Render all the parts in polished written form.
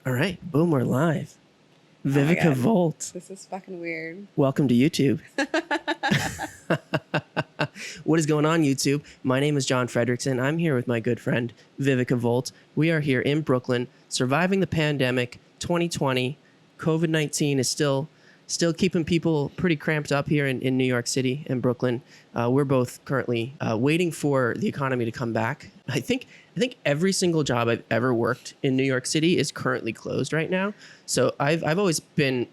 All right, boom, we're live. Vivica God. Volt. This is fucking weird. Welcome to YouTube. What is going on, YouTube? My name is John Fredrickson. I'm here with my good friend, Vivica Volt. We are here in Brooklyn, surviving the pandemic, 2020. COVID-19 is still keeping people pretty cramped up here in New York City and Brooklyn. We're both currently waiting for the economy to come back. I think every single job I've ever worked in New York City is currently closed right now. So I've always been,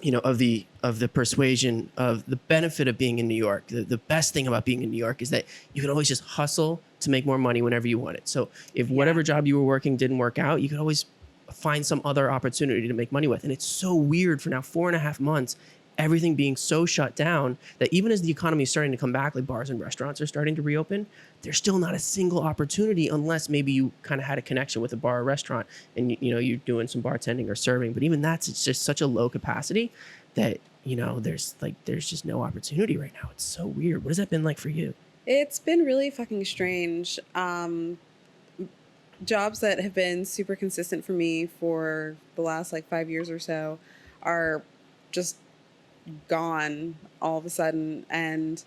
of the persuasion of the benefit of being in New York. The best thing about being in New York is that you can always just hustle to make more money whenever you want it. So if whatever job you were working didn't work out, you could always find some other opportunity to make money with. And it's so weird for now 4.5 months, everything being so shut down that even as the economy is starting to come back, like bars and restaurants are starting to reopen, there's still not a single opportunity unless maybe you kind of had a connection with a bar or restaurant and you're doing some bartending or serving. But even that's, it's just such a low capacity that, there's just no opportunity right now. It's so weird. What has that been like for you? It's been really fucking strange. Jobs that have been super consistent for me for the last 5 years or so are just gone all of a sudden. And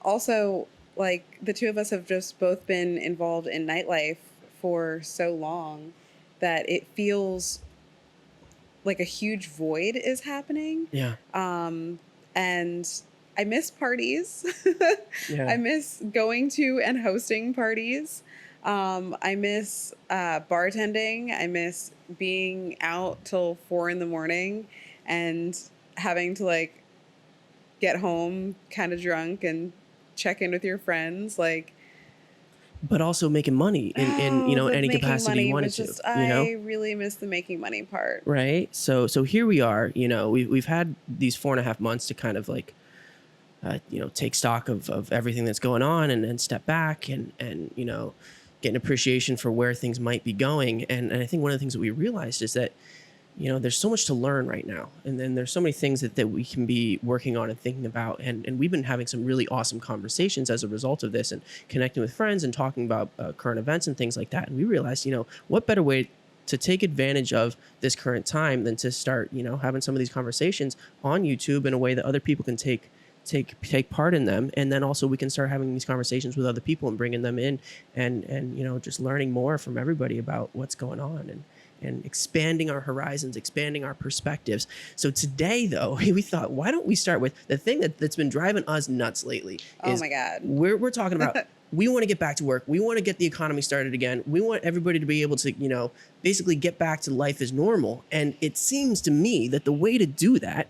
also, the two of us have just both been involved in nightlife for so long that it feels like a huge void is happening. Yeah. And I miss parties. Yeah. I miss going to and hosting parties. I miss bartending. I miss being out till 4 a.m. and having to get home kind of drunk and check in with your friends. But also making money in any capacity you wanted to. I really miss the making money part. Right. So here we are. We've had these 4.5 months to kind of take stock of everything that's going on and step back and get an appreciation for where things might be going. And I think one of the things that we realized is that there's so much to learn right now. And then there's so many things that we can be working on and thinking about. And we've been having some really awesome conversations as a result of this and connecting with friends and talking about current events and things like that. And we realized, what better way to take advantage of this current time than to start, having some of these conversations on YouTube in a way that other people can take part in them. And then also we can start having these conversations with other people and bringing them in and just learning more from everybody about what's going on and expanding our horizons, expanding our perspectives. So today, though, we thought, why don't we start with the thing that's been driving us nuts lately? Oh my God. We're talking about, we want to get back to work. We want to get the economy started again. We want everybody to be able to, basically get back to life as normal. And it seems to me that the way to do that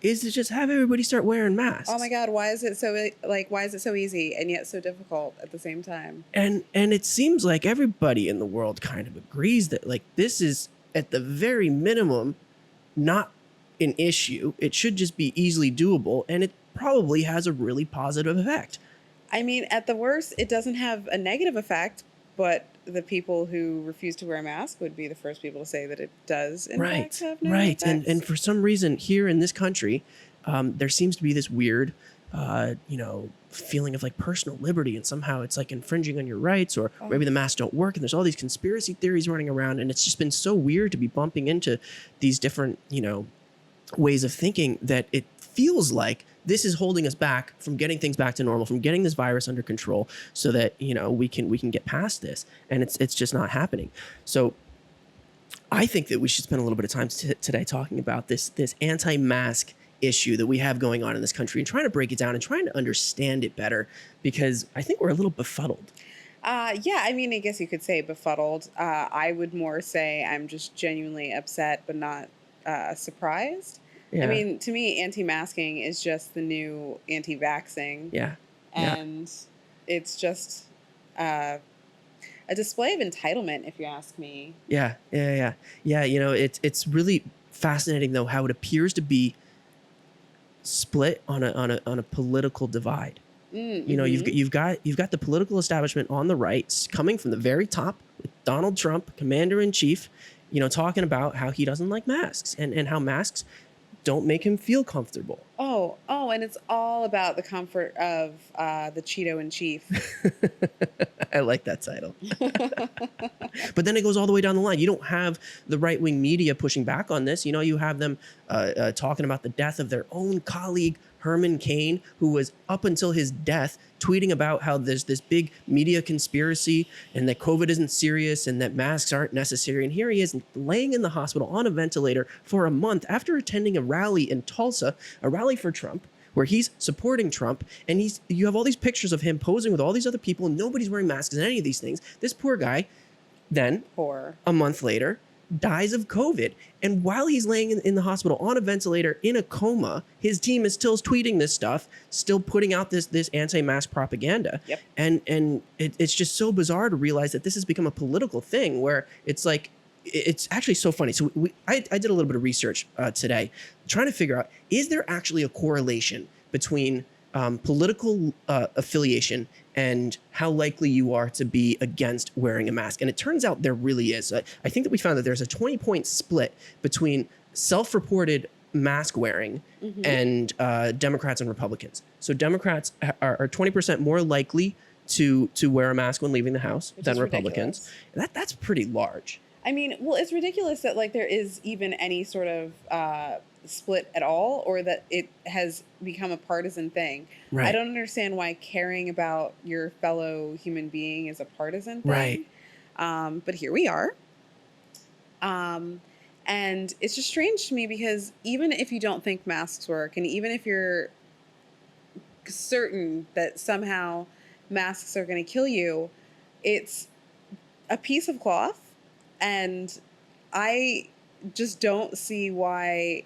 is to just have everybody start wearing masks. Oh my God, why is it so easy and yet so difficult at the same time? And it seems like everybody in the world kind of agrees that this is at the very minimum not an issue. It should just be easily doable, and it probably has a really positive effect. I mean, at the worst, it doesn't have a negative effect, but the people who refuse to wear a mask would be the first people to say that it does in fact have negative effects. And for some reason here in this country, there seems to be this weird, feeling of personal liberty, and somehow it's infringing on your rights, or maybe the masks don't work, and there's all these conspiracy theories running around, and it's just been so weird to be bumping into these different, ways of thinking that it feels like this is holding us back from getting things back to normal, from getting this virus under control, so that we can get past this, and it's just not happening. So I think that we should spend a little bit of time today talking about this anti-mask issue that we have going on in this country and trying to break it down and trying to understand it better, because I think we're a little befuddled. Yeah, I mean, I guess you could say befuddled. I would more say I'm just genuinely upset, but not surprised. Yeah. I mean, to me, anti-masking is just the new anti-vaxxing. Yeah. And it's just a display of entitlement, if you ask me. Yeah. It's really fascinating, though, how it appears to be split on a political divide. Mm-hmm. You've got the political establishment on the right coming from the very top with Donald Trump, commander-in-chief, talking about how he doesn't like masks and how masks don't make him feel comfortable. And it's all about the comfort of the Cheeto in Chief. I like that title. But then it goes all the way down the line. You don't have the right-wing media pushing back on this. You have them talking about the death of their own colleague, Herman Cain, who was, up until his death, tweeting about how there's this big media conspiracy and that COVID isn't serious and that masks aren't necessary. And here he is laying in the hospital on a ventilator for a month after attending a rally in Tulsa, a rally for Trump, where he's supporting Trump, and you have all these pictures of him posing with all these other people, and nobody's wearing masks and any of these things. This poor guy, then, a month later, dies of COVID. And while he's laying in the hospital on a ventilator in a coma, his team is still tweeting this stuff, still putting out this anti-mask propaganda. Yep. And it's just so bizarre to realize that this has become a political thing where it's like, it's actually so funny. So I did a little bit of research today, trying to figure out, is there actually a correlation between political affiliation and how likely you are to be against wearing a mask? And it turns out there really is. I think that we found that there's a 20-point split between self-reported mask wearing and Democrats and Republicans. So Democrats are 20% more likely to wear a mask when leaving the house than Republicans. And that's pretty large. I mean, well, it's ridiculous that there is even any sort of split at all, or that it has become a partisan thing. Right. I don't understand why caring about your fellow human being is a partisan thing. Right. But here we are. And it's just strange to me because even if you don't think masks work, and even if you're certain that somehow masks are going to kill you, it's a piece of cloth. And I just don't see why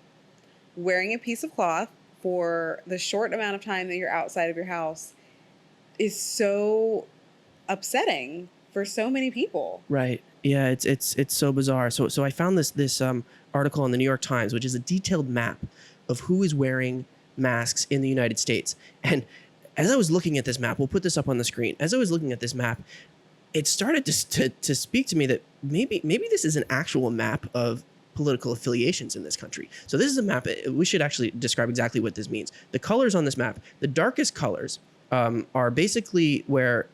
wearing a piece of cloth for the short amount of time that you're outside of your house is so upsetting for so many people. Right. Yeah, it's so bizarre. So I found this article in the New York Times, which is a detailed map of who is wearing masks in the United States. And as I was looking at this map, we'll put this up on the screen. As I was looking at this map, it started to speak to me that maybe this is an actual map of political affiliations in this country. So this is a map. We should actually describe exactly what this means. The colors on this map, the darkest colors are basically where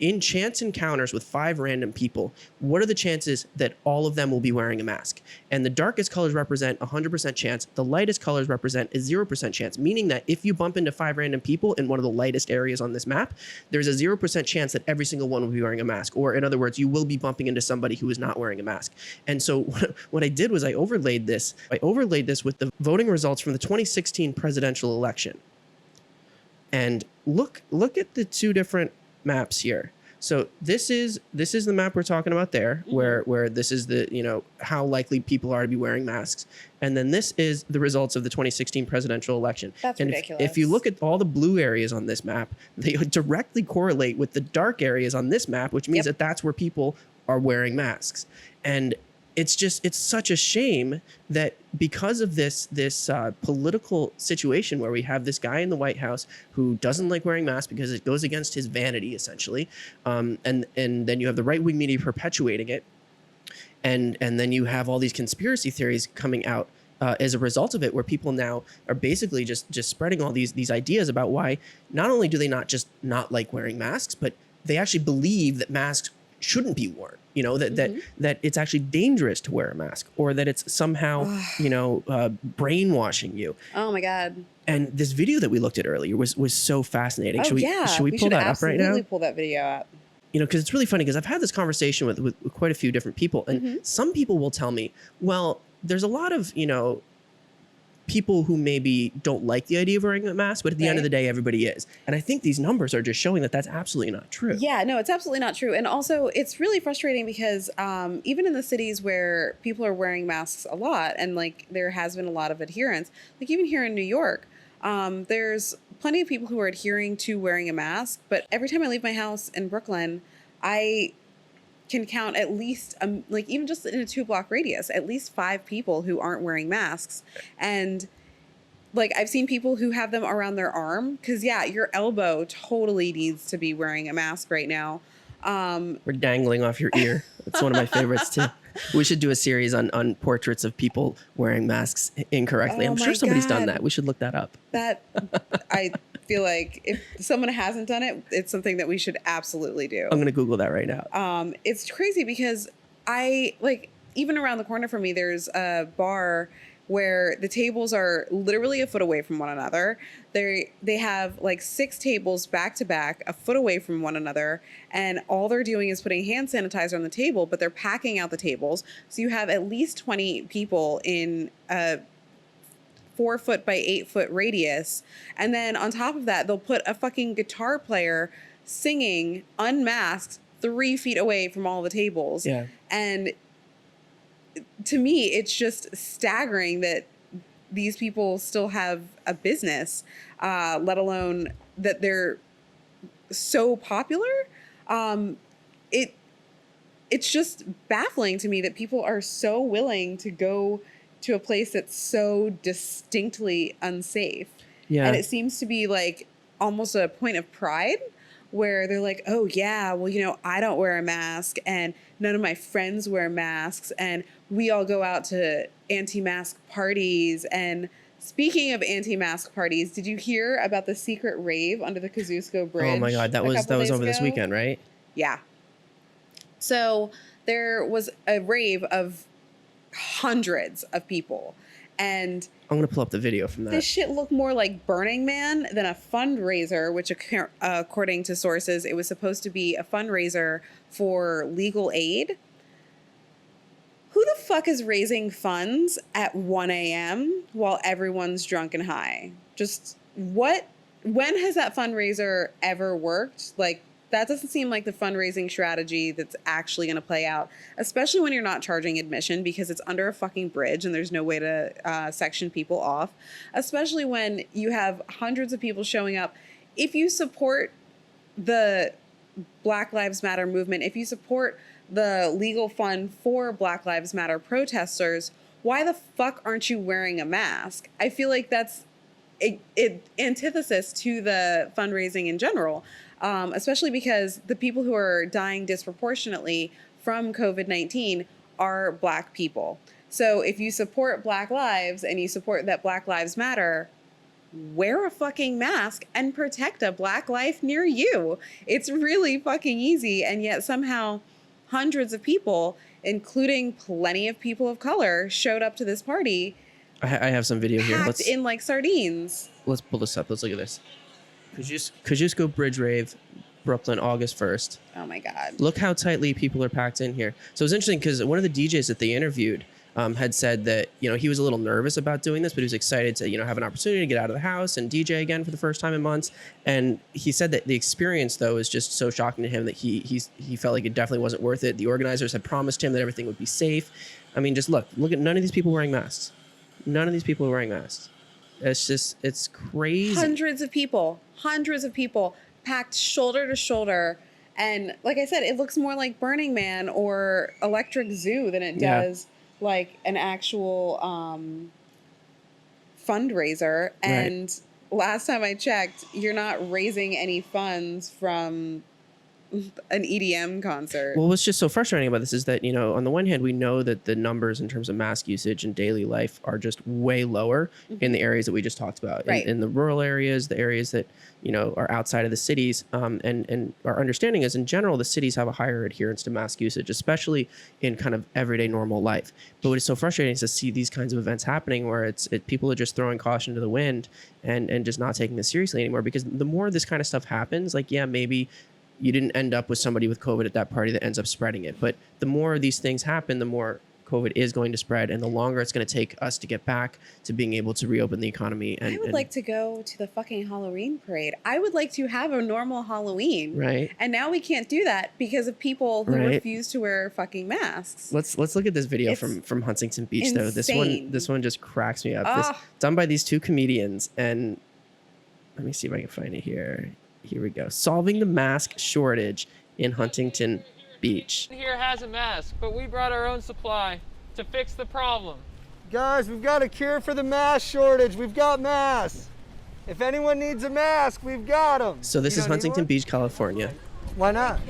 in chance encounters with 5 random people, what are the chances that all of them will be wearing a mask? And the darkest colors represent 100% chance. The lightest colors represent a 0% chance, meaning that if you bump into 5 random people in one of the lightest areas on this map, there's a 0% chance that every single one will be wearing a mask. Or in other words, you will be bumping into somebody who is not wearing a mask. And so what I did was I overlaid this with the voting results from the 2016 presidential election. And look at the 2 different maps here. So this is the map we're talking about there, where this is the, how likely people are to be wearing masks. And then this is the results of the 2016 presidential election. That's ridiculous. If you look at all the blue areas on this map, they directly correlate with the dark areas on this map, which means that that's where people are wearing masks. And it's such a shame that because of this political situation where we have this guy in the White House who doesn't like wearing masks because it goes against his vanity, essentially, and then you have the right-wing media perpetuating it, and then you have all these conspiracy theories coming out as a result of it, where people now are basically just spreading all these ideas about why not only do they not like wearing masks, but they actually believe that masks shouldn't be worn. That it's actually dangerous to wear a mask, or that it's somehow, brainwashing you. Oh my God. And this video that we looked at earlier was so fascinating. Should we pull that up right now? Absolutely pull that video up. Because it's really funny, because I've had this conversation with quite a few different people, and some people will tell me, well, there's a lot of, people who maybe don't like the idea of wearing a mask, but at the end of the day, everybody is. And I think these numbers are just showing that that's absolutely not true. Yeah, no, it's absolutely not true. And also, it's really frustrating because even in the cities where people are wearing masks a lot, and there has been a lot of adherence, even here in New York, there's plenty of people who are adhering to wearing a mask. But every time I leave my house in Brooklyn, I can count at least, even just in a 2-block radius, at least 5 people who aren't wearing masks. And I've seen people who have them around their arm, because your elbow totally needs to be wearing a mask right now. We're dangling off your ear. That's one of my favorites too. We should do a series on portraits of people wearing masks incorrectly. Oh I'm my sure somebody's done God. that. We should look that up. That I feel like if someone hasn't done it, it's something that we should absolutely do. I'm going to Google that right now. It's crazy because even around the corner from me, there's a bar where the tables are literally a foot away from one another. They have like 6 tables back to back, a foot away from one another, and all they're doing is putting hand sanitizer on the table, but they're packing out the tables. So you have at least 20 people in a 4 foot by 8 foot radius. And then on top of that, they'll put a fucking guitar player singing unmasked 3 feet away from all the tables. Yeah. And to me, it's just staggering that these people still have a business, let alone that they're so popular. It's just baffling to me that people are so willing to go to a place that's so distinctly unsafe. Yeah. And it seems to be like almost a point of pride where they're like, oh yeah, well, I don't wear a mask and none of my friends wear masks and we all go out to anti-mask parties. And speaking of anti-mask parties, did you hear about the secret rave under the Kosciuszko Bridge? Oh my God, that was over this weekend, right? Yeah. So there was a rave of hundreds of people, and I'm gonna pull up the video from that. this shit looked more like Burning Man than a fundraiser, which according to sources, it was supposed to be a fundraiser for legal aid. Who the fuck is raising funds at 1 a.m. while everyone's drunk and high? Just what? When has that fundraiser ever worked? Like, that doesn't seem like the fundraising strategy that's actually going to play out, especially when you're not charging admission because it's under a fucking bridge and there's no way to section people off, especially when you have hundreds of people showing up. If you support the Black Lives Matter movement, if you support the legal fund for Black Lives Matter protesters, why the fuck aren't you wearing a mask? I feel like that's antithesis to the fundraising in general. Especially because the people who are dying disproportionately from COVID-19 are Black people. So if you support Black lives and you support that Black Lives Matter, wear a fucking mask and protect a Black life near you. It's really fucking easy. And yet somehow hundreds of people, including plenty of people of color, showed up to this party. I have some video here. Packed in like sardines. Let's pull this up. Let's look at this. Kosciuszko Bridge Rave, Brooklyn, August 1st. Oh my God. Look how tightly people are packed in here. So it's interesting because one of the DJs that they interviewed had said that, he was a little nervous about doing this, but he was excited to, have an opportunity to get out of the house and DJ again for the first time in months. And he said that the experience, though, is just so shocking to him that he felt like it definitely wasn't worth it. The organizers had promised him that everything would be safe. I mean, just look at none of these people wearing masks. None of these people are wearing masks. It's crazy. Hundreds of people packed shoulder to shoulder. And like I said, it looks more like Burning Man or Electric Zoo than it does like an actual fundraiser. And last time I checked, you're not raising any funds from an EDM concert. Well, what's just so frustrating about this is that, on the one hand, we know that the numbers in terms of mask usage in daily life are just way lower in the areas that we just talked about, in the rural areas, the areas that, are outside of the cities. And our understanding is, in general, the cities have a higher adherence to mask usage, especially in kind of everyday normal life. But what is so frustrating is to see these kinds of events happening where people are just throwing caution to the wind and just not taking this seriously anymore. Because the more this kind of stuff happens, like, maybe you didn't end up with somebody with COVID at that party that ends up spreading it. But the more these things happen, the more COVID is going to spread, and the longer it's going to take us to get back to being able to reopen the economy. I would like to go to the fucking Halloween parade. I would like to have a normal Halloween. Right. And now we can't do that because of people who refuse to wear fucking masks. Let's look at this video from Huntington Beach, though. This one just cracks me up. This, done by these two comedians, and let me see if I can find it here. Here we go. Solving the mask shortage in Huntington Beach. Here has a mask, but we brought our own supply to fix the problem. Guys, we've got a cure for the mask shortage. We've got masks. If anyone needs a mask, we've got them. So this is Huntington Beach, California. Why not?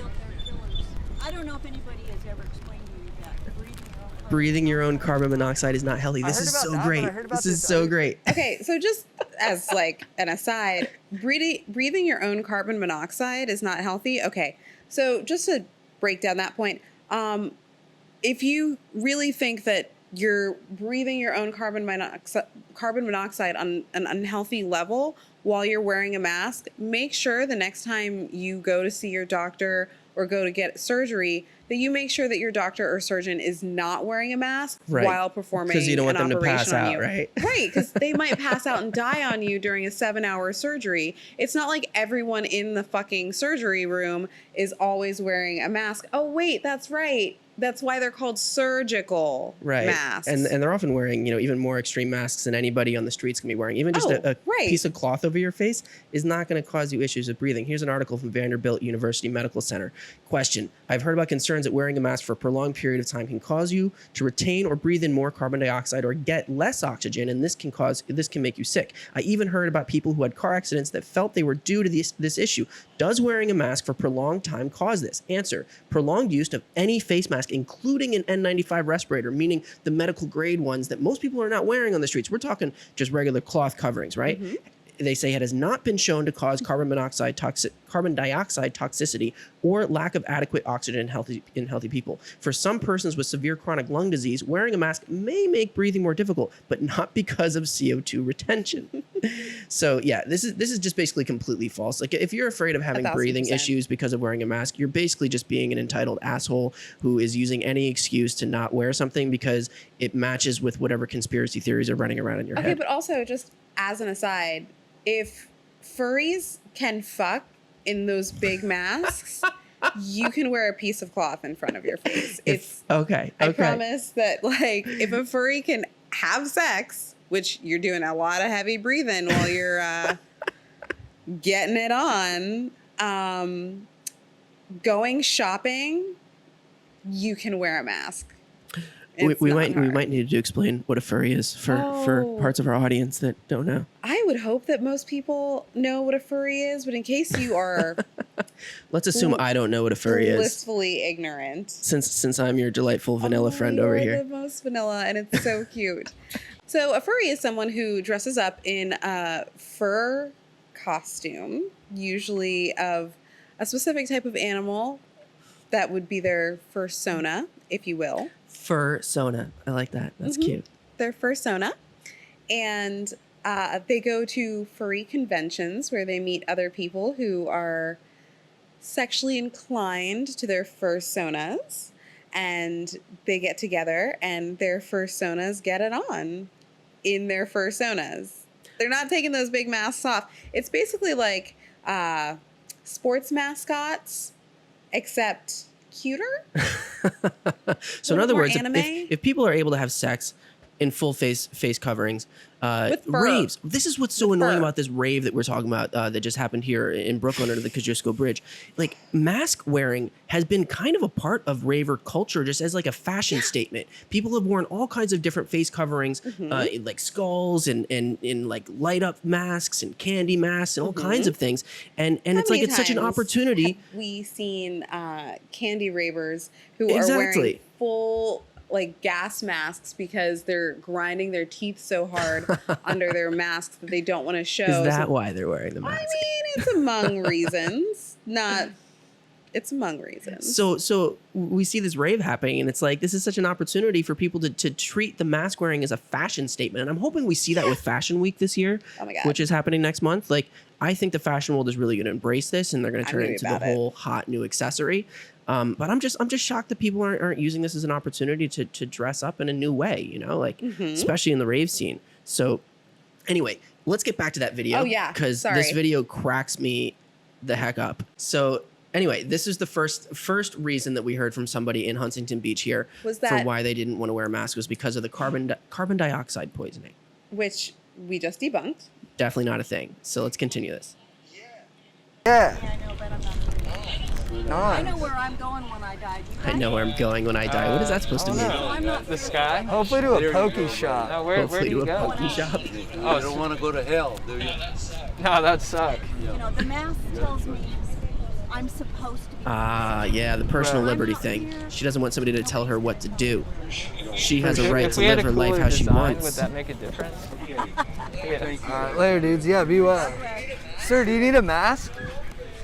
I don't know if anybody has ever explained to you that breathing breathing your own carbon monoxide is not healthy. This is so great. This is so great. Okay, so just as like an aside, breathing your own carbon monoxide is not healthy. Okay, so just to break down that point, if you really think that you're breathing your own carbon monoxide on an unhealthy level while you're wearing a mask, make sure the next time you go to see your doctor or go to get surgery that you make sure that your doctor or surgeon is not wearing a mask while performing because you don't want an them to operation pass on out, you. right? Right, because they might pass out and die on you during a 7-hour surgery. It's not like everyone in the fucking surgery room is always wearing a mask. Oh, wait, that's right. That's why they're called surgical masks. And they're often wearing, even more extreme masks than anybody on the streets can be wearing. Even just a piece of cloth over your face is not going to cause you issues with breathing. Here's an article from Vanderbilt University Medical Center. Question: I've heard about concerns that wearing a mask for a prolonged period of time can cause you to retain or breathe in more carbon dioxide or get less oxygen, and this can make you sick. I even heard about people who had car accidents that felt they were due to this issue. Does wearing a mask for prolonged time cause this? Answer: prolonged use of any face mask, including an N95 respirator, meaning the medical grade ones that most people are not wearing on the streets. We're talking just regular cloth coverings, right? Mm-hmm. They say it has not been shown to cause carbon dioxide toxicity or lack of adequate oxygen in healthy people. For some persons with severe chronic lung disease, wearing a mask may make breathing more difficult, but not because of CO2 retention. So yeah, this is just basically completely false. Like if you're afraid of having breathing issues because of wearing a mask, you're basically just being an entitled asshole who is using any excuse to not wear something because it matches with whatever conspiracy theories are running around in your head. Okay, but also just as an aside, if furries can fuck in those big masks, you can wear a piece of cloth in front of your face. Okay. I promise that, like, if a furry can have sex, which you're doing a lot of heavy breathing while you're getting it on, going shopping, you can wear a mask. We might need to explain what a furry is for parts of our audience that don't know. I would hope that most people know what a furry is, but in case you are, let's assume I don't know what a furry is. Blissfully ignorant. Since I'm your delightful vanilla friend over here. You're the most vanilla, and it's so cute. So a furry is someone who dresses up in a fur costume, usually of a specific type of animal. That would be their fursona, if you will. Fursona. I like that. That's cute. Their fursona. And they go to furry conventions where they meet other people who are sexually inclined to their fursonas. And they get together and their fursonas get it on in their fursonas. They're not taking those big masks off. It's basically like sports mascots, except cuter. So in other words, if people are able to have sex in full face coverings, raves. This is what's so annoying about this rave that we're talking about that just happened here in Brooklyn under the Kosciuszko Bridge. Like, mask wearing has been kind of a part of raver culture, just as like a fashion statement. People have worn all kinds of different face coverings, like skulls and like light up masks and candy masks and all kinds of things. And it's like it's such an opportunity. We've seen candy ravers who are wearing full like gas masks because they're grinding their teeth so hard under their masks that they don't want to show. Is that why they're wearing the mask? I mean, it's among reasons. It's among reasons. So we see this rave happening, and it's like this is such an opportunity for people to treat the mask wearing as a fashion statement. And I'm hoping we see that with Fashion Week this year, which is happening next month. Like, I think the fashion world is really going to embrace this, and they're going to turn it into the whole hot new accessory. But I'm just shocked that people aren't using this as an opportunity to dress up in a new way, especially in the rave scene. So anyway, let's get back to that video. Oh yeah, because this video cracks me the heck up. So anyway, this is the first reason that we heard from somebody in Huntington Beach here for why they didn't want to wear a mask was because of the carbon dioxide poisoning, which we just debunked. Definitely not a thing. So let's continue this. Yeah. I know, but I'm not. I know where I'm going when I die. I know where I'm going when I die. What is that supposed to mean? I'm not the sky? Hopefully to a pokey shop. No, where do you go? Pokey shop. Oh, you don't want to go to hell, do you? No, that sucks. You know, the mask tells me I'm supposed to be. Yeah, the personal liberty thing. She doesn't want somebody to tell her what to do. she has a right If to we had live a her life cooler how she design, wants. would that make a difference? Yeah. All right, later, dudes. Yeah, be well. Sir, do you need a mask?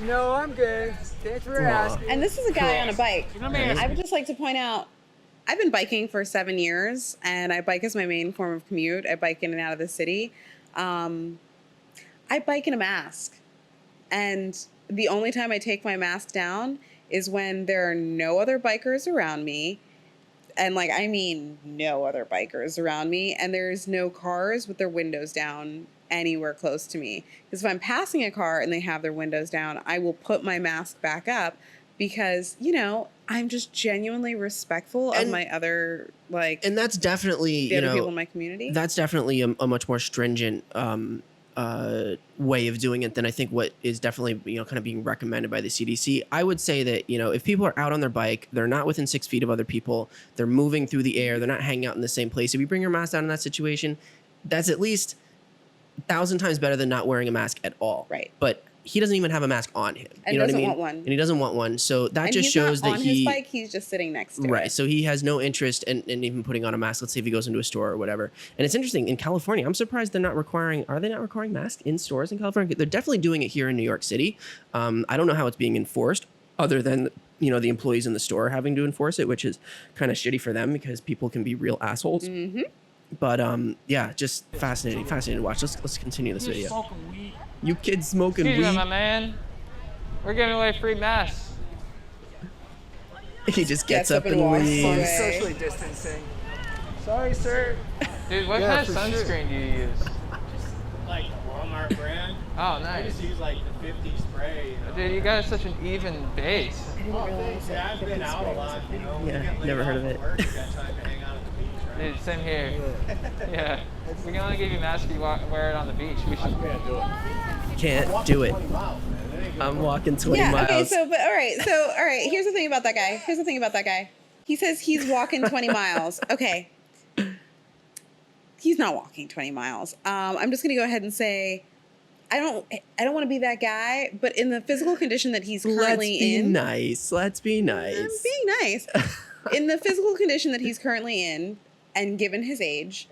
No, I'm good. Thanks for asking. And this is a guy on a bike. Let me ask I would just like to point out, I've been biking for 7 years, and I bike as my main form of commute. I bike in and out of the city. I bike in a mask, and the only time I take my mask down is when there are no other bikers around me, and like I mean no other bikers around me, and there's no cars with their windows down anywhere close to me. Because if I'm passing a car and they have their windows down, I will put my mask back up because, you know, I'm just genuinely respectful of my other, like, And that's definitely, the you other know, people in my community. that's definitely a much more stringent way of doing it than I think what is definitely, you know, kind of being recommended by the CDC. I would say that, you know, if people are out on their bike, they're not within 6 feet of other people, they're moving through the air, they're not hanging out in the same place. If you bring your mask down in that situation, that's at least 1,000 times better than not wearing a mask at all. Right. But he doesn't even have a mask on him. And You know what I doesn't mean? want one. And he doesn't want one. So that And just he's shows not that on he his bike, he's just sitting next to right. it. So he has no interest in even putting on a mask. Let's say if he goes into a store or whatever. And it's interesting in California. I'm surprised they're not requiring. Are they not requiring masks in stores in California? They're definitely doing it here in New York City. I don't know how it's being enforced, other than, you know, the employees in the store having to enforce it, which is kind of shitty for them because people can be real assholes. Mm-hmm. But yeah, just fascinating to watch. Let's continue this video. You kids smoking Excuse me, weed? my man. We're giving away free masks. He just gets up and walks leaves. away. Socially distancing. Sorry, sir. Dude, what Yeah, kind of for sure. sunscreen do you use? Like Walmart brand. Oh, I nice. just use like the 50 spray. You know? Dude, you got such an even base. Oh, thanks. Yeah, I've been out a lot. You know, when you Yeah, get laid never heard off of at it. Work, you got time to hang out at the beach, right? Dude, same here. Yeah. We can only give you a mask if you wear it on the beach. We should. Can't do it. I'm walking 20 Yeah, miles. okay, all right, here's the thing about that guy. He says he's walking 20 miles. Okay. He's not walking 20 miles. I'm just gonna go ahead and say I don't want to be that guy, but in the physical condition that he's Let's currently be in, nice. Let's be I'm nice. being nice. In the physical condition that he's currently in, and given his age,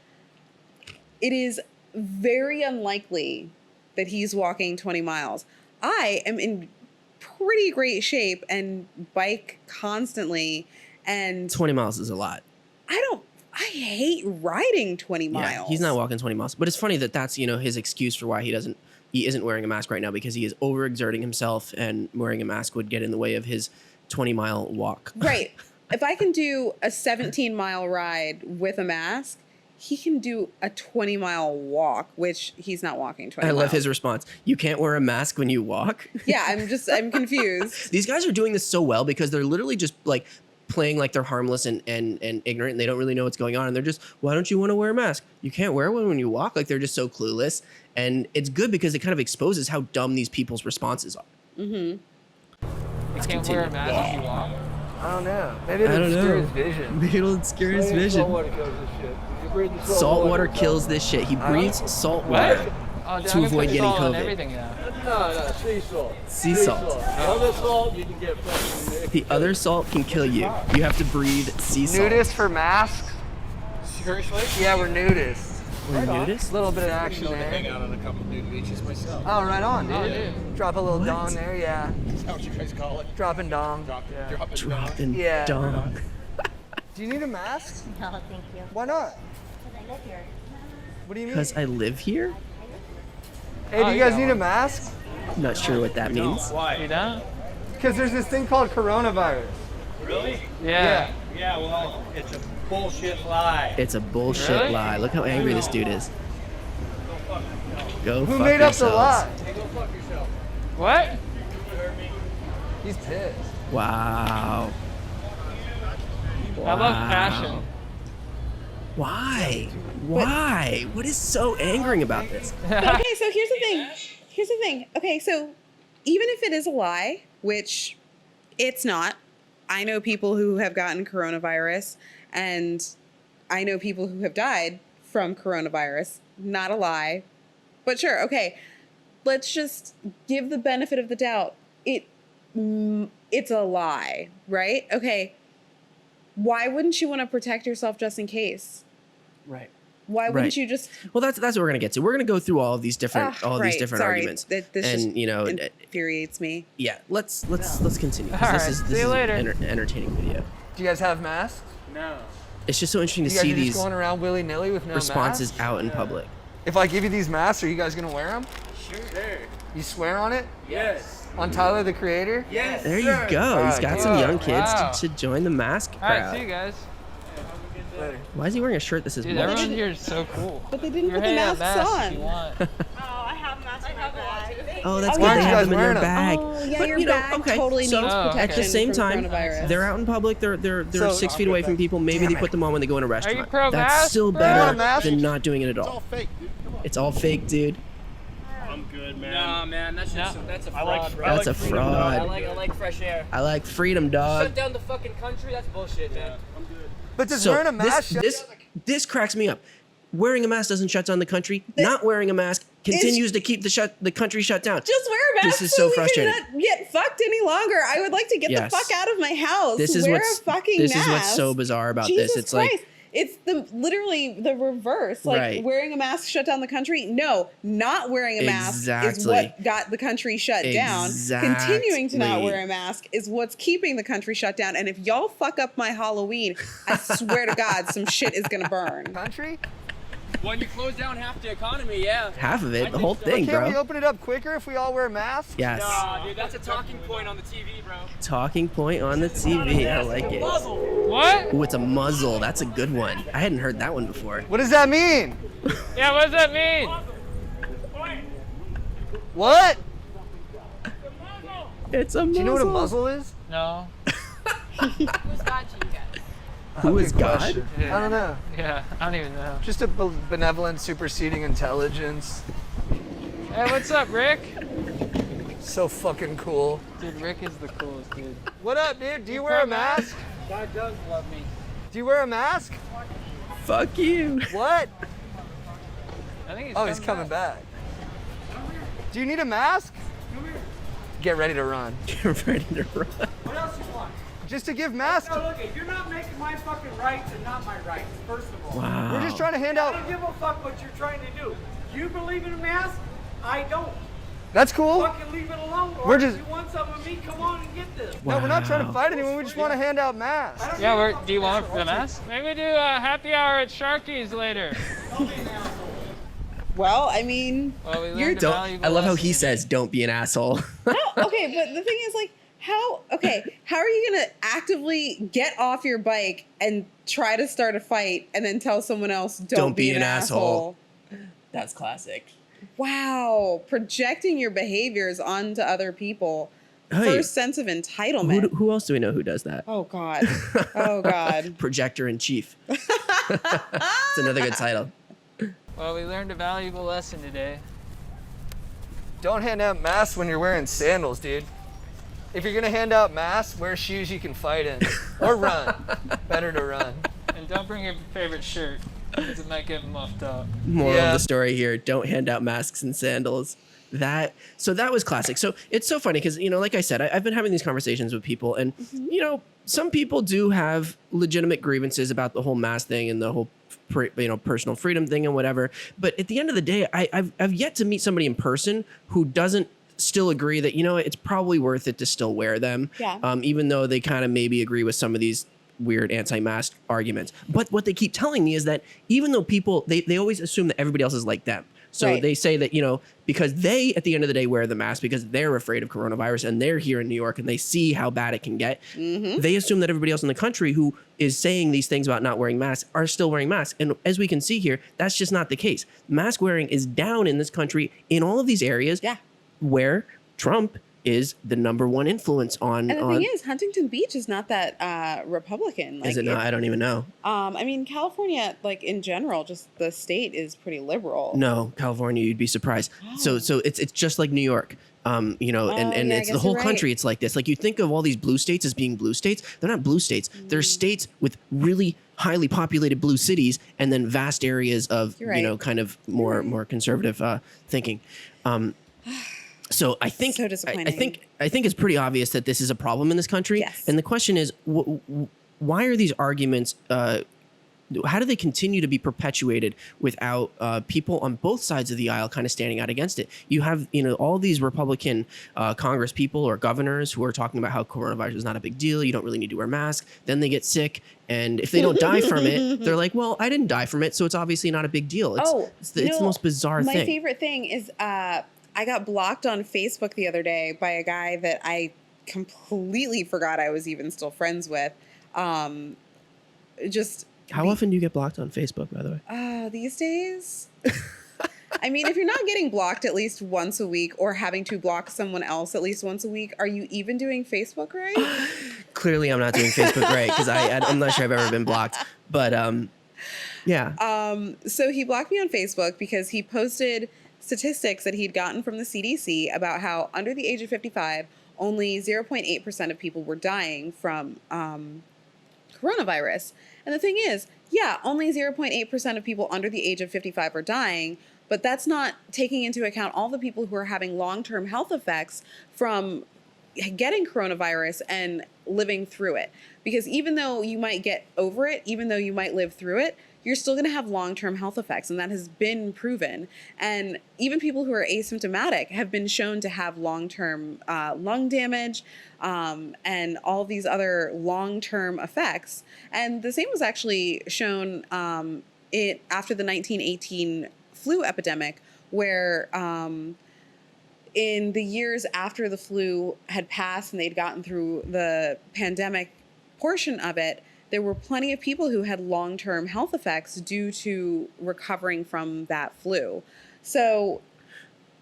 it is very unlikely that he's walking 20 miles. I am in pretty great shape and bike constantly, and 20 miles is a lot. I hate riding 20 miles. Yeah, he's not walking 20 miles. But it's funny that that's, you know, his excuse for why he isn't wearing a mask right now, because he is overexerting himself, and wearing a mask would get in the way of his 20-mile walk. Right. If I can do a 17-mile ride with a mask, he can do a 20-mile walk, which he's not walking 20 I miles. love his response. You can't wear a mask when you walk? Yeah, I'm confused. These guys are doing this so well because they're literally just like playing like they're harmless and ignorant, and they don't really know what's going on. And they're just, why don't you want to wear a mask? You can't wear one when you walk. Like, they're just so clueless. And it's good because it kind of exposes how dumb these people's responses are. Mm-hmm. You can't wear a mask if you walk. I don't know. Maybe it'll obscure his vision. Maybe it'll obscure his vision. Saltwater kills this shit. You breathe the Saltwater kills this shit. He breathes salt water Oh, dude, to I'm gonna avoid put getting salt on COVID. everything now. No, sea salt. Sea salt. Other salt, you can get fucking The other salt can kill you. You have to breathe sea salt. Nudists for masks? Seriously? Yeah, we're nudists. We're nudists? A little bit of action Hang there. out on a couple nude beaches myself. Oh, right on, dude. Oh, dude. Drop a little What? dong there, yeah. Is that what you guys call it? Dropping dong. Drop it. Dropping Yeah. dong. Do you need a mask? No, thank you. Why not? Because I live here. What do you mean? Because I live here? Hey, do Oh, you you guys got need a one. mask? I'm not sure what that means. You Why? don't? Because there's this thing called coronavirus. Really? Yeah. Yeah, well, it's a bullshit lie. It's a bullshit Really? lie. Look how angry this dude is. Go Who fuck made up the yourselves. lie? Hey, go fuck yourself. What? He's pissed. Wow. I love passion. Why? Why? What is so angering about this? But okay, so here's the thing. Okay, so even if it is a lie, which it's not, I know people who have gotten coronavirus, and I know people who have died from coronavirus. Not a lie, but sure. Okay, let's just give the benefit of the doubt. It's a lie, right? Okay. Why wouldn't you want to protect yourself just in case? Right. Why wouldn't Right. you just? Well, that's what we're gonna get to. We're gonna go through all of these different Sorry, arguments, This and just you know, infuriates me. yeah. Let's continue. 'Cause All this right, is see this you is later. an entertaining video. Do you guys have masks? No. It's just so interesting to You guys see are just these going around willy-nilly with no responses masks? out in public. If I give you these masks, are you guys gonna wear them? Sure. You swear on it? Yes. On Tyler the Creator? Yes. There you sir. go. He's Alright, got dude. some young kids Wow. to join the mask All right, crowd. see you guys. Later. Why is he wearing a shirt that says Dude, mulch? everyone here is so cool. But they didn't You're put the handing out masks masks if you on. want. Oh, I have masks in my bag. Oh, that's Oh, good. yeah. They Why have aren't them you in their guys bag. Oh, yeah, But, your you know, bag okay, totally so needs okay. at the protection same from time, coronavirus. they're out in public. They're So- 6 feet away from people. Maybe they put them on when they go in a restaurant. you pro That's mask, still bro? You want better a mask? than not doing it at all. fake, dude. Come on. It's all fake, dude. I'm good, man. Nah, man, that's just No. that's a I fraud, like bro. That's a freedom, fraud. dog. I like fresh air. I like freedom, dog. Shut down the fucking country. That's bullshit, man. I'm good. But does So wearing a mask this cracks me up. Wearing a mask doesn't shut down the country. Not wearing a mask continues to keep the country shut down. Just wear a mask. This is so we frustrating. cannot get fucked any longer. I would like to get Yes. the fuck out of my house. This is wear what's a fucking this mask. is what's so bizarre about Jesus this. It's Christ. like It's literally the reverse. Like Right. wearing a mask shut down the country. No, not wearing a mask is Exactly. what got the country shut down. Continuing to not Exactly. wear a mask is what's keeping the country shut down. And if y'all fuck up my Halloween, I swear to God, some shit is gonna burn. country? When you close down half the economy, yeah. half of it, I the whole think so. thing, Can't we bro. open it up quicker if we all wear masks? Yes. Nah, dude, that's a talking point on the TV, bro. Talking point on the TV. I like it. What? Ooh, it's a muzzle. That's a good one. I hadn't heard that one before. What does that mean? Yeah, what does that mean? What? It's a muzzle. Do you know what a muzzle is? No. Who's got you guys? Who is Good God? question. Yeah. I don't know. Yeah, I don't even know. Just a benevolent superseding intelligence. Hey, what's up, Rick? So fucking cool. Dude, Rick is the coolest dude. What up, dude? Do you wear a mask? God does love me. Do you wear a mask? Fuck you. What? I think he's Oh, he's coming back. Do you need a mask? Get ready to run. Get ready to run. What else you want? Just to give masks. No, look, you're not making my fucking rights and not my rights, first of all. Wow. We're just trying to hand I out. don't give a fuck what you're trying to do. You believe in a mask? I don't. That's cool. Fucking leave it alone. Or We're just- if you want some of me, come on and get this. No, we're not trying to Wow. fight anyone. We just want to hand out masks. Yeah, do you want the mask? Maybe do a happy hour at Sharky's later. Well, I mean, Well, we You're learned a Don't. valuable I love how lesson he today. says, "Don't be an asshole." no, okay, but the thing is, like, how are you gonna actively get off your bike and try to start a fight and then tell someone else don't be an asshole? That's classic. Wow, projecting your behaviors onto other people. Hey, First sense of entitlement. who else do we know who does that? Oh God. Oh God. Projector in chief. It's another good title. Well, we learned a valuable lesson today. Don't hand out masks when you're wearing sandals, dude. If you're gonna hand out masks, wear shoes you can fight in or run. Better to run. And don't bring your favorite shirt, because it might get muffed up. Moral Yeah. of the story here: don't hand out masks and sandals. That was classic. So it's so funny because, you know, like I said, I've been having these conversations with people, and you know, some people do have legitimate grievances about the whole mask thing and the whole personal freedom thing and whatever. But at the end of the day, I've yet to meet somebody in person who doesn't still agree that, you know, it's probably worth it to still wear them. Yeah. Even though they kind of maybe agree with some of these weird anti-mask arguments. But what they keep telling me is that even though people, they always assume that everybody else is like them. So Right. they say that, you know, because they, at the end of the day, wear the mask because they're afraid of coronavirus and they're here in New York and they see how bad it can get. They assume that everybody else in the country who is saying these things about not wearing masks are still wearing masks. And as we can see here, that's just not the case. Mask wearing is down in this country in all of these areas Yeah. where Trump is the number one influence on. And the thing is, Huntington Beach is not that Republican. Like, is it not? I don't even know. I mean, California, like in general, just the state is pretty liberal. No, California, you'd be surprised. So it's just like New York. You know, and yeah, I it's the guess whole you're country. right. It's like this. Like you think of all these blue states as being blue states. They're not blue states. They're states with really highly populated blue cities and then vast areas of, You're you know, right. kind of more conservative thinking. So I think So disappointing. I think it's pretty obvious that this is a problem in this country. Yes. And the question is, why are these arguments? How do they continue to be perpetuated without people on both sides of the aisle kind of standing out against it? You have, all these Republican Congress people or governors who are talking about how coronavirus is not a big deal. You don't really need to wear masks. Then they get sick. And if they don't die from it, they're like, well, I didn't die from it, so it's obviously not a big deal. It's the most bizarre thing. My favorite thing is I got blocked on Facebook the other day by a guy that I completely forgot I was even still friends with. How often do you get blocked on Facebook, by the way? These days? I mean, if you're not getting blocked at least once a week or having to block someone else at least once a week, are you even doing Facebook right? Clearly, I'm not doing Facebook right because I'm not sure I've ever been blocked. But yeah. So he blocked me on Facebook because he posted statistics that he'd gotten from the CDC about how under the age of 55, only 0.8% of people were dying from coronavirus. And the thing is, yeah, only 0.8% of people under the age of 55 are dying, but that's not taking into account all the people who are having long-term health effects from getting coronavirus and living through it. Because even though you might get over it, even though you might live through it, you're still going to have long-term health effects, and that has been proven. And even people who are asymptomatic have been shown to have long-term lung damage and all these other long-term effects. And the same was actually shown after the 1918 flu epidemic, where in the years after the flu had passed and they'd gotten through the pandemic portion of it, there were plenty of people who had long-term health effects due to recovering from that flu. So,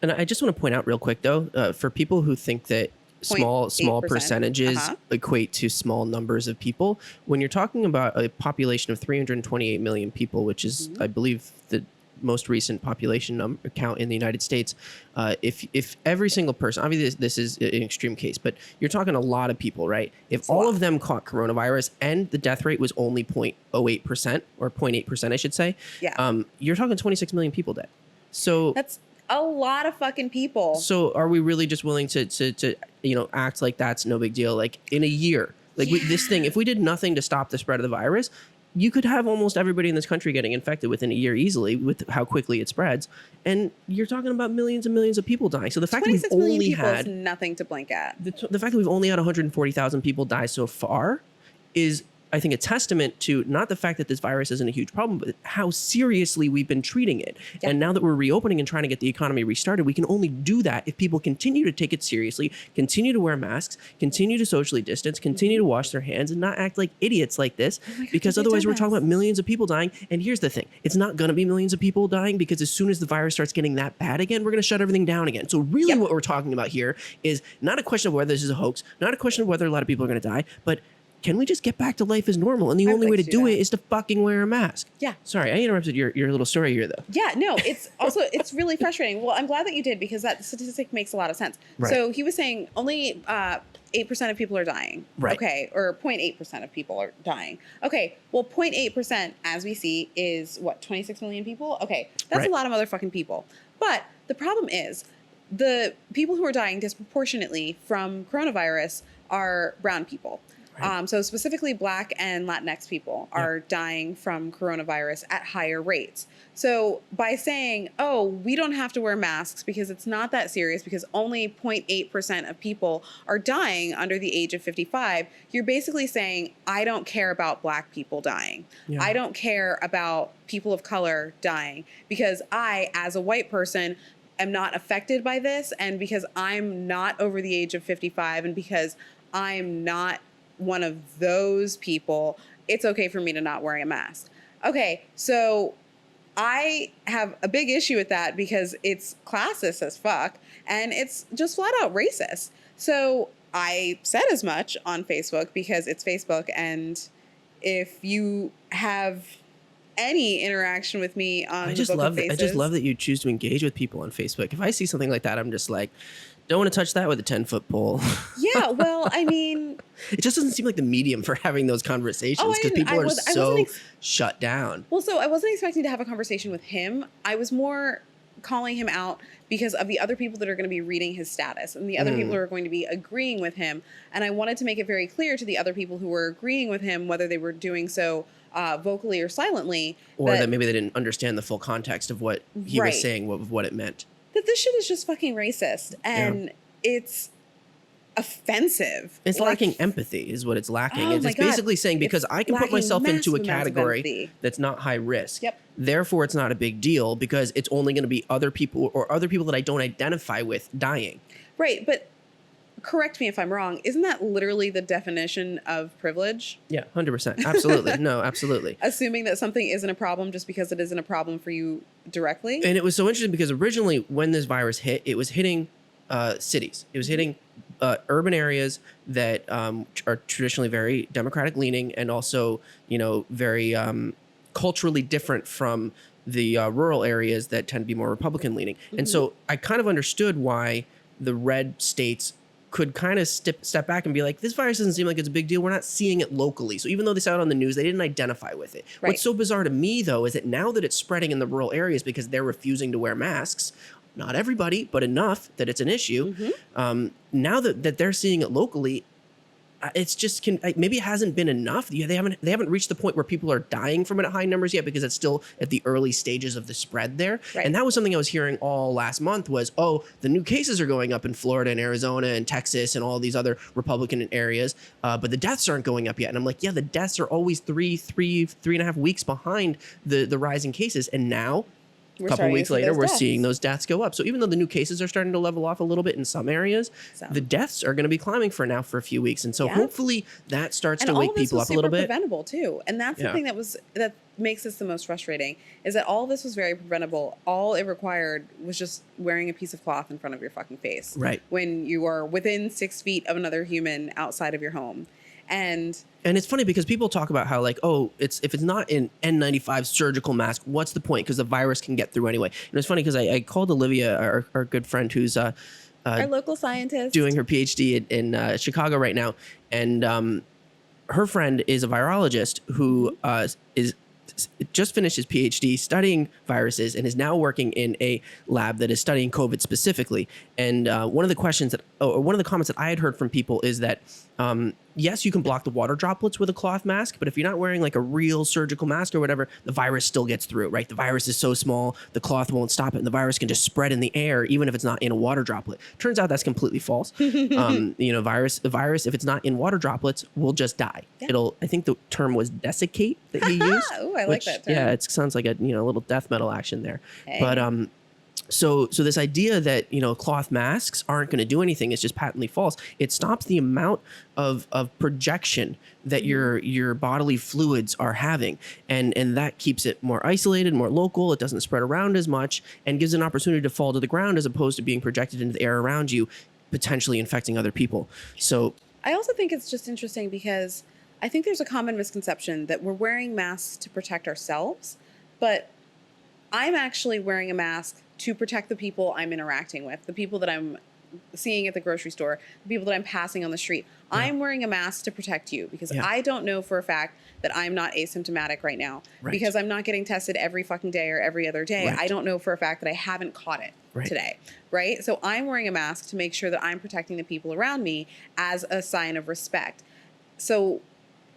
and I just want to point out real quick, though, for people who think that small percentages equate to small numbers of people, when you're talking about a population of 328 million people, which is, I believe, the most recent population count in the United States, if every single person, obviously this is an extreme case, but you're talking a lot of people, right? If all of them caught coronavirus and the death rate was only 0.08% or 0.8%, I should say, you're talking 26 million people dead. So that's a lot of fucking people. So are we really just willing to act like that's no big deal? Like in a year, this thing, if we did nothing to stop the spread of the virus, you could have almost everybody in this country getting infected within a year easily with how quickly it spreads. And you're talking about millions and millions of people dying. So the fact that we've only had nothing to blink at. The fact that we've only had 140,000 people die so far is, I think, a testament to not the fact that this virus isn't a huge problem, but how seriously we've been treating it. Yeah. And now that we're reopening and trying to get the economy restarted, we can only do that if people continue to take it seriously, continue to wear masks, continue to socially distance, continue to wash their hands, and not act like idiots like this, because otherwise we're talking about millions of people dying. And here's the thing. It's not going to be millions of people dying, because as soon as the virus starts getting that bad again, we're going to shut everything down again. So really what we're talking about here is not a question of whether this is a hoax, not a question of whether a lot of people are going to die, but can we just get back to life as normal? And the only way to do it is to fucking wear a mask. Yeah. Sorry, I interrupted your little story here, though. Yeah, no, it's really frustrating. Well, I'm glad that you did, because that statistic makes a lot of sense. Right. So he was saying only 8% of people are dying. Right. Okay, or 0.8% of people are dying. Okay, well, 0.8%, as we see, is what, 26 million people? Okay, that's a lot of motherfucking people. But the problem is, the people who are dying disproportionately from coronavirus are brown people. Right. So specifically Black and Latinx people are dying from coronavirus at higher rates. So by saying, oh, we don't have to wear masks because it's not that serious, because only 0.8% of people are dying under the age of 55, you're basically saying, I don't care about Black people dying. Yeah. I don't care about people of color dying, because I, as a white person, am not affected by this, and because I'm not over the age of 55, and because I'm not one of those people, it's okay for me to not wearing a mask. Okay, so I have a big issue with that, because it's classist as fuck, and it's just flat out racist. So I said as much on Facebook, because it's Facebook, and if you have any interaction with me on I just love that you choose to engage with people on Facebook. If I see something like that, I'm just like, don't want to touch that with a 10-foot pole. Yeah, well, I mean, it just doesn't seem like the medium for having those conversations, because people are so shut down. Well, so I wasn't expecting to have a conversation with him. I was more calling him out because of the other people that are going to be reading his status and the other people who are going to be agreeing with him. And I wanted to make it very clear to the other people who were agreeing with him, whether they were doing so vocally or silently, or that maybe they didn't understand the full context of what he was saying, what it meant. That this shit is just fucking racist, and it's offensive. It's lacking empathy is what it's lacking. It's basically saying, because I can put myself into a category that's not high risk. Therefore, it's not a big deal because it's only going to be other people or other people that I don't identify with dying. Right. But correct me if I'm wrong. Isn't that literally the definition of privilege? Yeah, 100%. Absolutely. No, absolutely. Assuming that something isn't a problem just because it isn't a problem for you directly. And it was so interesting because originally when this virus hit, it was hitting cities. It was hitting urban areas that are traditionally very Democratic leaning and also, very culturally different from the rural areas that tend to be more Republican leaning. And so I kind of understood why the red states could kind of step back and be like, this virus doesn't seem like it's a big deal. We're not seeing it locally. So even though they saw it on the news, they didn't identify with it. Right. What's so bizarre to me, though, is that now that it's spreading in the rural areas because they're refusing to wear masks, not everybody, but enough that it's an issue. Now that they're seeing it locally, it's just maybe it hasn't been enough. They haven't reached the point where people are dying from it at high numbers yet because it's still at the early stages of the spread there. Right. And that was something I was hearing all last month was, the new cases are going up in Florida and Arizona and Texas and all these other Republican areas, but the deaths aren't going up yet. And I'm like, yeah, the deaths are always three and a half weeks behind the rising cases. And now, a couple weeks later, we're seeing those deaths go up. So even though the new cases are starting to level off a little bit in some areas, the deaths are going to be climbing for a few weeks. And so hopefully that starts to wake people up a little bit. Preventable too. And that's the thing that makes this the most frustrating is that all of this was very preventable. All it required was just wearing a piece of cloth in front of your fucking face. Right. When you are within 6 feet of another human outside of your home. And it's funny because people talk about how if it's not an N95 surgical mask, what's the point? Because the virus can get through anyway. And it's funny because I called Olivia, our good friend who's our local scientist doing her PhD in Chicago right now. And her friend is a virologist who is just finished his PhD studying viruses and is now working in a lab that is studying COVID specifically. And one of the comments that I had heard from people is that, yes, you can block the water droplets with a cloth mask, but if you're not wearing like a real surgical mask or whatever, the virus still gets through, right? The virus is so small, the cloth won't stop it, and the virus can just spread in the air, even if it's not in a water droplet. Turns out that's completely false. The virus, if it's not in water droplets, will just die. Yeah. I think the term was desiccate that he used. Ooh, I like that term. Yeah, it sounds like a little death metal action there. Hey. But So this idea that, cloth masks aren't going to do anything is just patently false. It stops the amount of projection that your bodily fluids are having. And that keeps it more isolated, more local. It doesn't spread around as much and gives an opportunity to fall to the ground as opposed to being projected into the air around you, potentially infecting other people. So I also think it's just interesting because I think there's a common misconception that we're wearing masks to protect ourselves, but I'm actually wearing a mask to protect the people I'm interacting with, the people that I'm seeing at the grocery store, the people that I'm passing on the street. Yeah. I'm wearing a mask to protect you because I don't know for a fact that I'm not asymptomatic right now because I'm not getting tested every fucking day or every other day. I don't know for a fact that I haven't caught it today, right? So I'm wearing a mask to make sure that I'm protecting the people around me as a sign of respect. So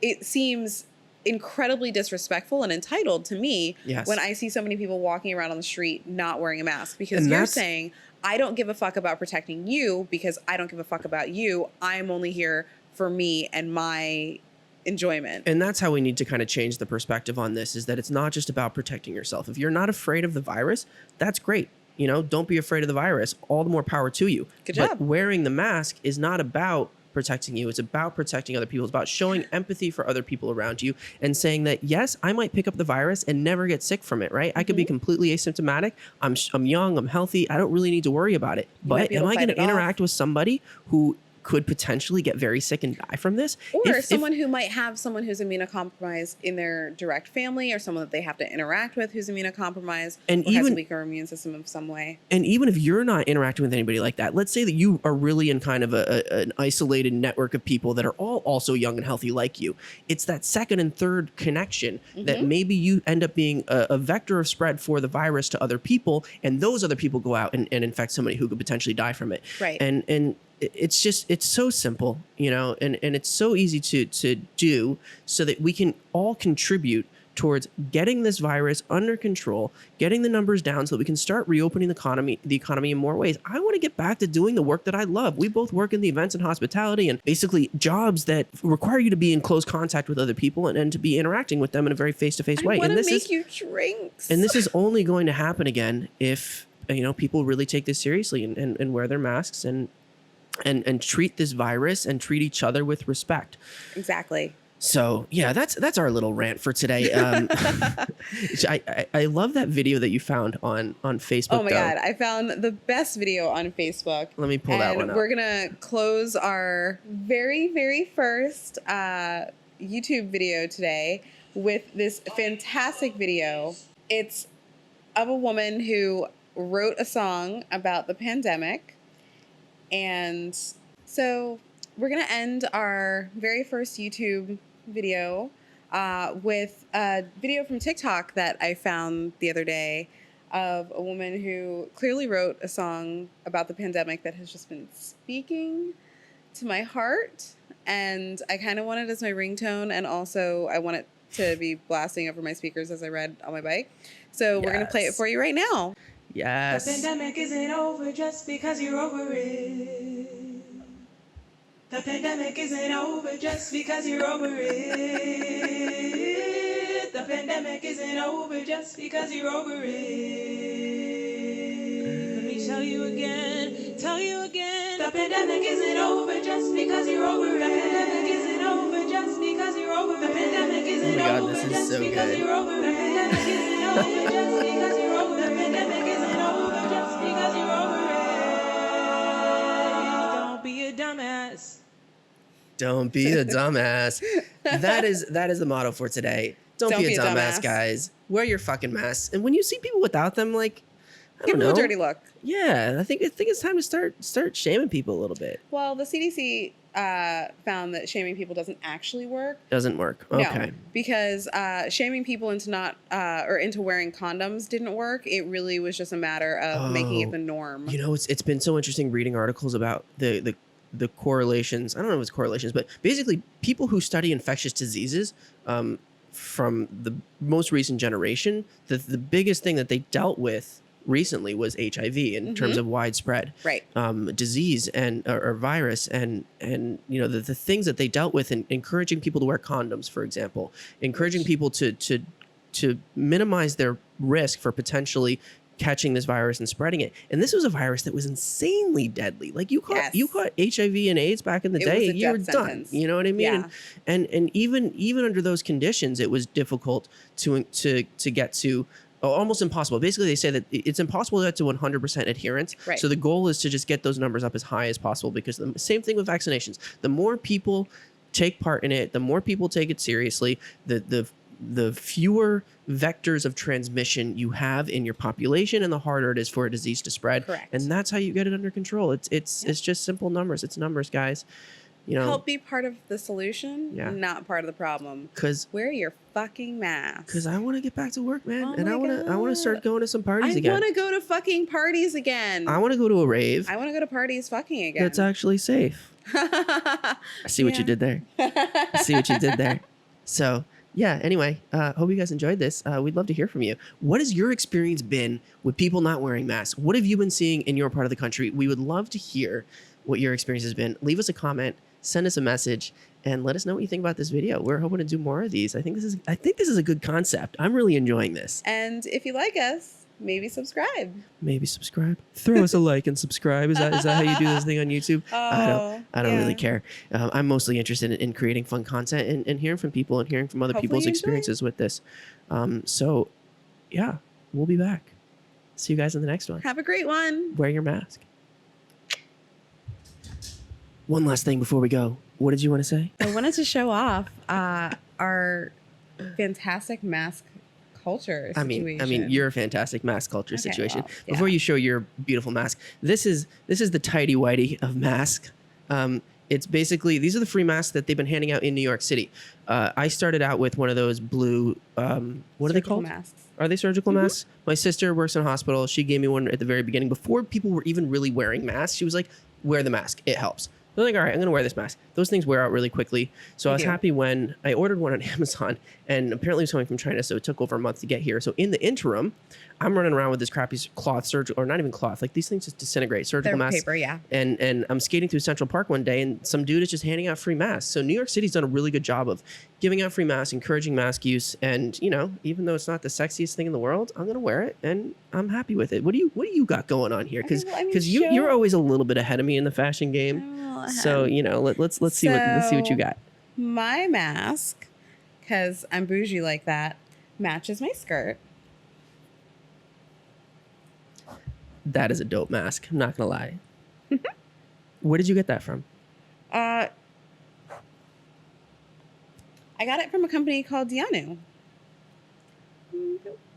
it seems incredibly disrespectful and entitled to me when I see so many people walking around on the street not wearing a mask because you're saying, I don't give a fuck about protecting you because I don't give a fuck about you. I'm only here for me and my enjoyment. And that's how we need to kind of change the perspective on this, is that it's not just about protecting yourself. If you're not afraid of the virus, that's great. Don't be afraid of the virus. All the more power to you. Good job. But wearing the mask is not about protecting you. It's about protecting other people. It's about showing empathy for other people around you and saying that, yes, I might pick up the virus and never get sick from it, right? I could be completely asymptomatic. I'm young, I'm healthy. I don't really need to worry about it. But am I going to interact with somebody who could potentially get very sick and die from this. Or someone who might have someone who's immunocompromised in their direct family, or someone that they have to interact with who's immunocompromised, and or even has a weaker immune system of some way. And even if you're not interacting with anybody like that, let's say that you are really in kind of an isolated network of people that are all also young and healthy like you. It's that second and third connection that maybe you end up being a vector of spread for the virus to other people, and those other people go out and infect somebody who could potentially die from it. Right. And it's so simple, you know, and it's so easy to do, so that we can all contribute towards getting this virus under control, getting the numbers down so that we can start reopening the economy in more ways. I want to get back to doing the work that I love. We both work in the events and hospitality, and basically jobs that require you to be in close contact with other people and to be interacting with them in a very face-to-face way. I want And to make you drinks. And this is only going to happen again if, you know, people really take this seriously and wear their masks and treat this virus and treat each other with respect. Exactly. So yeah, that's our little rant for today. I love that video that you found on Facebook. Oh my God, I found the best video on Facebook. Let me pull that one up. We're gonna close our very first YouTube video today with this fantastic video. It's of a woman who wrote a song about the pandemic, and so we're gonna end our very first YouTube video with a video from TikTok that I found the other day of a woman who clearly wrote a song about the pandemic that has just been speaking to my heart, and I kind of want it as my ringtone, and also I want it to be blasting over my speakers as I ride on my bike. So we're gonna play it for you right now. Yes. The pandemic isn't over just because you're over it. The pandemic isn't over just because you're over it. The pandemic isn't over just because you're over it. Let me tell you again. The pandemic isn't over just because you're over it. The pandemic isn't over just because you're over it. The pandemic isn't over just because you're over it. The pandemic isn't over just because you're over it. The pandemic isn't over just because you're over it. Don't be a dumbass. Don't be a dumbass. That is the motto for today. Don't be a dumbass, guys. Wear your fucking masks. And when you see people without them, like, I don't know. Give them a dirty look. Yeah, I think it's time to start shaming people a little bit. Well, the CDC found that shaming people doesn't actually work. Doesn't work. Okay. No, because shaming people into not or into wearing condoms didn't work. It really was just a matter of making it the norm. You know, it's been so interesting reading articles about the correlations. I don't know if it's correlations, but basically people who study infectious diseases from the most recent generation, the biggest thing that they dealt with recently was HIV in terms of widespread disease and or virus and you know the things that they dealt with in encouraging people to wear condoms, for example, encouraging people to minimize their risk for potentially catching this virus and spreading it. And this was a virus that was insanely deadly. Like you caught HIV and AIDS back in the day, you were done. You know what I mean? Yeah. And even under those conditions, it was difficult to get to. Almost impossible. Basically, they say that it's impossible to get to 100% adherence. Right. So the goal is to just get those numbers up as high as possible, because the same thing with vaccinations. The more people take part in it, the more people take it seriously, the fewer vectors of transmission you have in your population, and the harder it is for a disease to spread. Correct. And that's how you get it under control. It's just simple numbers. It's numbers, guys. You know, help be part of the solution, not part of the problem. Because wear your fucking mask. Because I want to get back to work, man, and I want to start going to some parties again. I want to go to fucking parties again. I want to go to a rave. I want to go to parties fucking again. That's actually safe. I see what you did there. I see what you did there. So yeah. Anyway, hope you guys enjoyed this. We'd love to hear from you. What has your experience been with people not wearing masks? What have you been seeing in your part of the country? We would love to hear what your experience has been. Leave us a comment. Send us a message and let us know what you think about this video. We're hoping to do more of these. I think this is a good concept. I'm really enjoying this. And if you like us, maybe subscribe. Maybe subscribe. Throw us a like and subscribe. Is that how you do this thing on YouTube? I don't really care. I'm mostly interested in creating fun content and hearing from people and hearing from other people's experiences with this. So yeah, we'll be back. See you guys in the next one. Have a great one. Wear your mask. One last thing before we go. What did you want to say? I wanted to show off our fantastic mask culture situation. I mean, your fantastic mask culture Okay, situation. well, yeah. Before you show your beautiful mask, this is the tidy whitey of mask. It's basically, these are the free masks that they've been handing out in New York City. I started out with one of those blue, what are they called? Masks. Are they surgical masks? My sister works in a hospital. She gave me one at the very beginning. Before people were even really wearing masks, she was like, wear the mask. It helps. So I'm like, all right, I'm going to wear this mask. Those things wear out really quickly. So I was happy when I ordered one on Amazon, and apparently it was coming from China, so it took over a month to get here. So in the interim, I'm running around with this crappy cloth surgical, or not even cloth, like these things just disintegrate, surgical They're masks. paper, yeah. And I'm skating through Central Park one day, and some dude is just handing out free masks. So New York City's done a really good job of giving out free masks, encouraging mask use, and you know, even though it's not the sexiest thing in the world, I'm gonna wear it, and I'm happy with it. What do you got going on here? Because you're always a little bit ahead of me in the fashion game. So you know, let's see what you got. My mask, because I'm bougie like that, matches my skirt. That is a dope mask. I'm not gonna lie. Where did you get that from? I got it from a company called Dianu.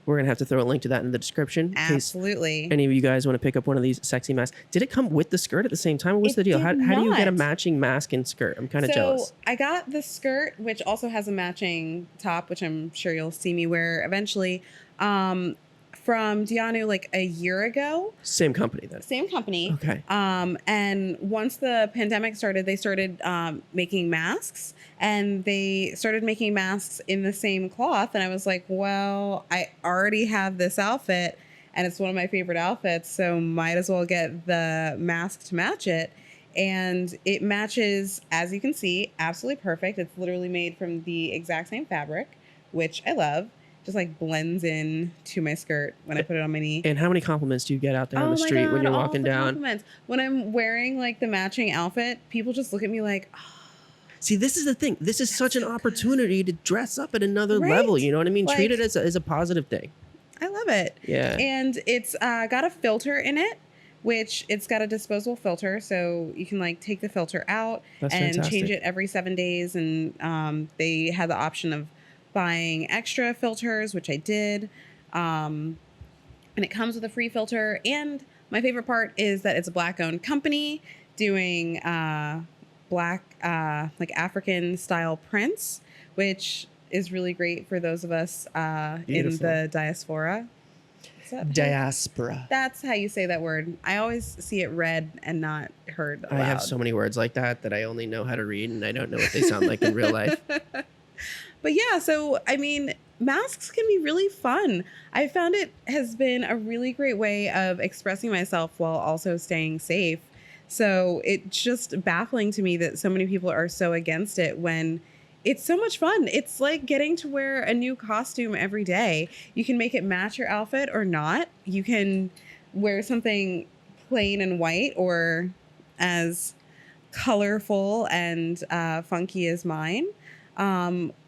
We're gonna have to throw a link to that in the description. In case Absolutely. any of you guys want to pick up one of these sexy masks. Did it come with the skirt at the same time? Or what's the deal? How do you get a matching mask and skirt? I'm kind of jealous. So I got the skirt, which also has a matching top, which I'm sure you'll see me wear eventually, from Dianu like a year ago. Same company then. Same company. Okay. And once the pandemic started, they started making masks, and they started making masks in the same cloth. And I was like, well, I already have this outfit, and it's one of my favorite outfits, so might as well get the mask to match it. And it matches, as you can see, absolutely perfect. It's literally made from the exact same fabric, which I love. Just like blends in to my skirt when I put it on my knee. And how many compliments do you get out there on the street when you're walking down? Compliments. When I'm wearing like the matching outfit, people just look at me like, oh. See, this is the thing. This is such an opportunity to dress up at another level. You know what I mean? Like, treat it as a positive thing. I love it. Yeah. And it's got a filter in it, which it's got a disposable filter. So you can like take the filter out and change it every 7 days. And they had the option of buying extra filters, which I did. And it comes with a free filter. And my favorite part is that it's a Black owned company doing Black, like African style prints, which is really great for those of us in the diaspora. Diaspora. That's how you say that word. I always see it read and not heard aloud. I have so many words like that I only know how to read, and I don't know what they sound like in real life. But yeah, so I mean, masks can be really fun. I found it has been a really great way of expressing myself while also staying safe. So it's just baffling to me that so many people are so against it when it's so much fun. It's like getting to wear a new costume every day. You can make it match your outfit or not. You can wear something plain and white or as colorful and funky as mine.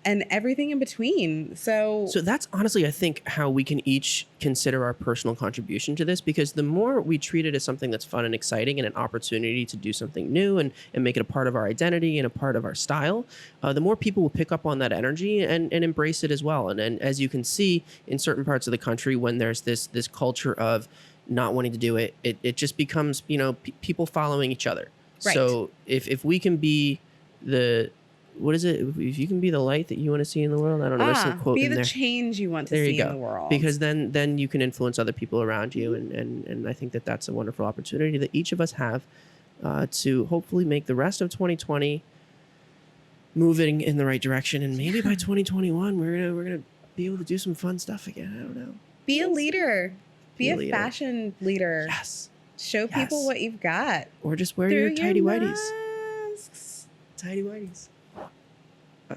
And everything in between. So that's honestly, I think, how we can each consider our personal contribution to this, because the more we treat it as something that's fun and exciting and an opportunity to do something new and make it a part of our identity and a part of our style, the more people will pick up on that energy and embrace it as well. And as you can see in certain parts of the country, when there's this culture of not wanting to do it, it just becomes, people following each other. Right. So if we can be what is it? If you can be the light that you want to see in the world, I don't know. There's some quote be in the there. change you want to see in the world. Because then you can influence other people around you, and I think that's a wonderful opportunity that each of us have to hopefully make the rest of 2020 moving in the right direction, and maybe by 2021 we're gonna be able to do some fun stuff again. I don't know. Be a leader. Be a fashion leader. Yes. Show people what you've got. Or just wear your tidy whities. Masks. Tidy whities.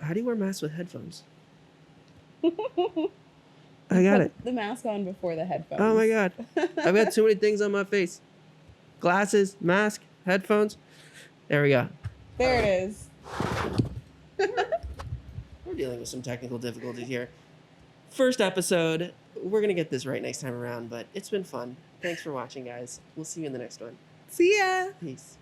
How do you wear masks with headphones? I got it. The mask on before the headphones. Oh my God. I've got too many things on my face. Glasses, mask, headphones. There we go. There it is. We're dealing with some technical difficulties here. First episode. We're going to get this right next time around, but it's been fun. Thanks for watching, guys. We'll see you in the next one. See ya. Peace.